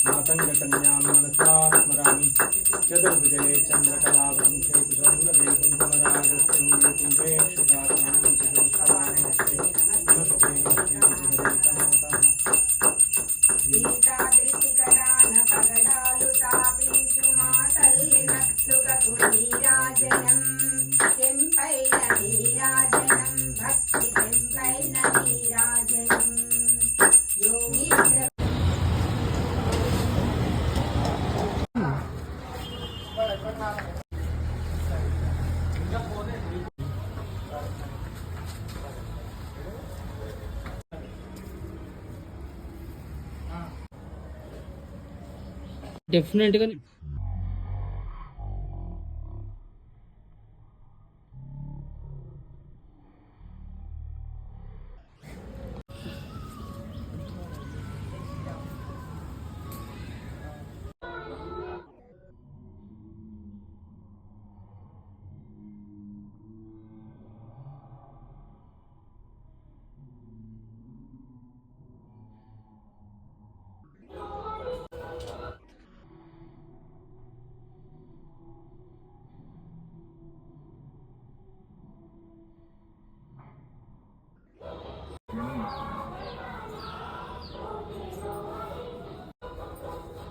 मातंगकन्यां मनसा स्मरामि चतुर्भुजे चन्द्रकलावंशे कुशोन्दरे कुङ्कुमरागस्यन्दे कुम्भे शुभासां चतुष्पदानमस्ते नमस्ते గీతాదృతికరాన పగడాలు తాపించు మా తల్లి నత్తుకకు నీరాజనం తెంపైన నీరాజనం భక్తి తెంపైన నీరాజనం యోగీంద్ర డెఫినెట్గా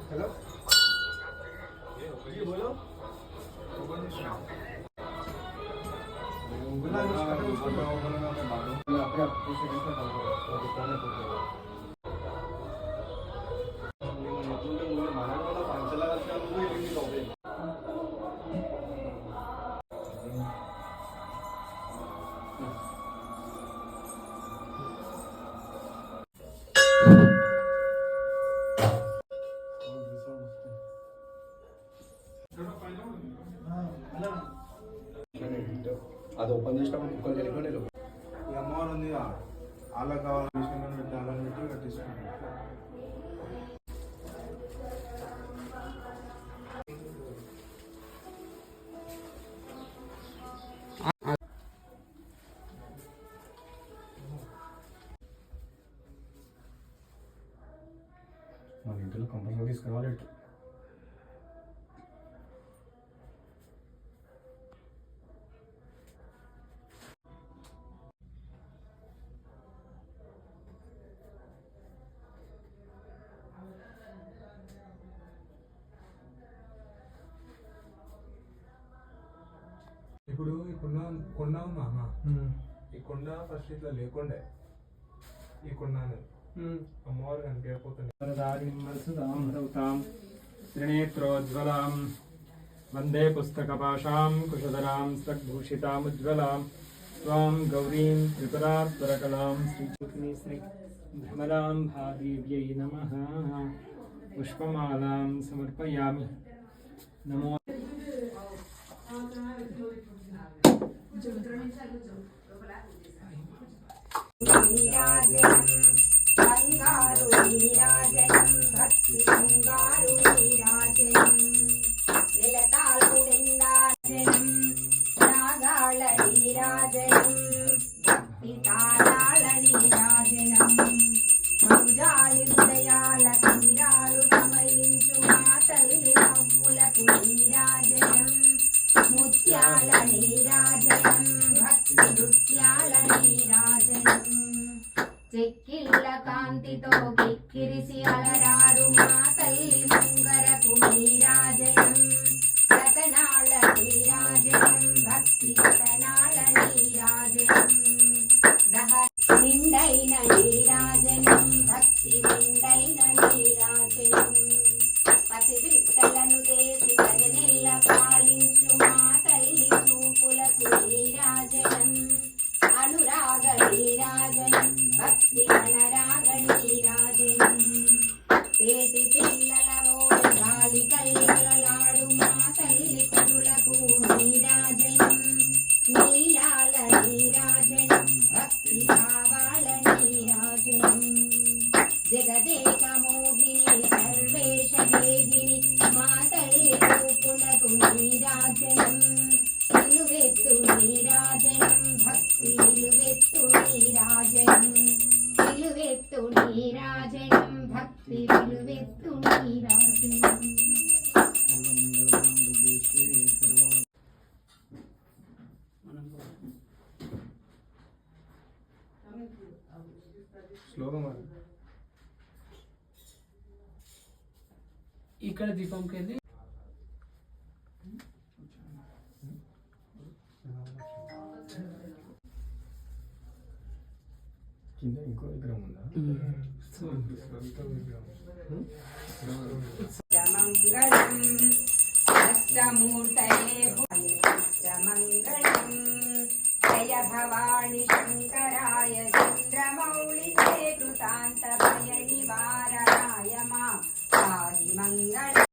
हेलो जी बोलो అది ఓపెన్ చేసినప్పుడు కుక్కలు వెళ్ళిపోయి ఈ అమ్మవారు ఉంది వాళ్ళకి కావాలి పెట్టి అలా పెట్టి కట్టిస్తున్నాను. మన ఇంట్లో కంపల్సరీ తీసుకురావాలి. ఇప్పుడు ఈ కొండ కొండ ఉందా అన్న, ఈ కొండ ఫస్ట్ ఇట్లా లేకుండే, ఈ కొండ అమ్మవారు కనిపించకపోతుంది. త్రినేత్రోజ్వలాం వందే పుస్తకపాశాం కుశధరాం సద్భూషితాముజ్వలాం త్వాం గౌరీం త్రిపురాత్పరకలాం శ్రీ శ్రీ భ్రమరాం భాదేవ్యై నమః. పుష్పమాలాం సమర్పయామి. నమో నీరాజనం బంగారు నీరాజనం భక్తి బంగారు నీరాజనం నిలతాళుడెందాజనం రాగాళ నీరాజనం భక్తి తాళాళ నీరాజనం మౌజాలి హృదయాల తీరాలు సమయించు మా తల్లి నవ్వులకు నీరాజనం ముత్యాల నీరాజనం భక్తి నృత్యాల నీరాజనం చెక్కిళ్ళ కాంతితో కిక్కిరిసి అలరారు మా తల్లి ముంగరకు నీరాజనం రతనాల నీరాజనం భక్తి రతనాల నీరాజనం నిండైన నీరాజనం భక్తి నిండైన నీరాజనం పసిబిడ్డలను దేశి ప్రజనెల్ల పాలించు మా తల్లి చూపులకు నీరాజనం అనురాగ నీరాజనం భక్తి గణరాగ నీరాజనం పేటి పిల్లలలో గాలి కల్లలాడు మా తల్లి కురులకు నీరాజనం నీలాల నీరాజనం భక్తి భావాల నీరాజనం జగదేక మోహిని సర్వేశ దేహిని మా తల్లి చూపులకు నీరాజనం నిలువెత్తు నీరాజనం భక్తి నిలువెత్తు నీరాజనం విలువెత్తు నీరాజనం భక్తి విలువెత్తు నీరాజనం ఇక్కడ దీపంకి వెళ్ళి కింద ఇంకో విగ్రహం ఉందా? మంగళం అష్టమూర్తయే మంగళం జయ భవాని శంకరాయ చంద్రమౌళి కృతాంత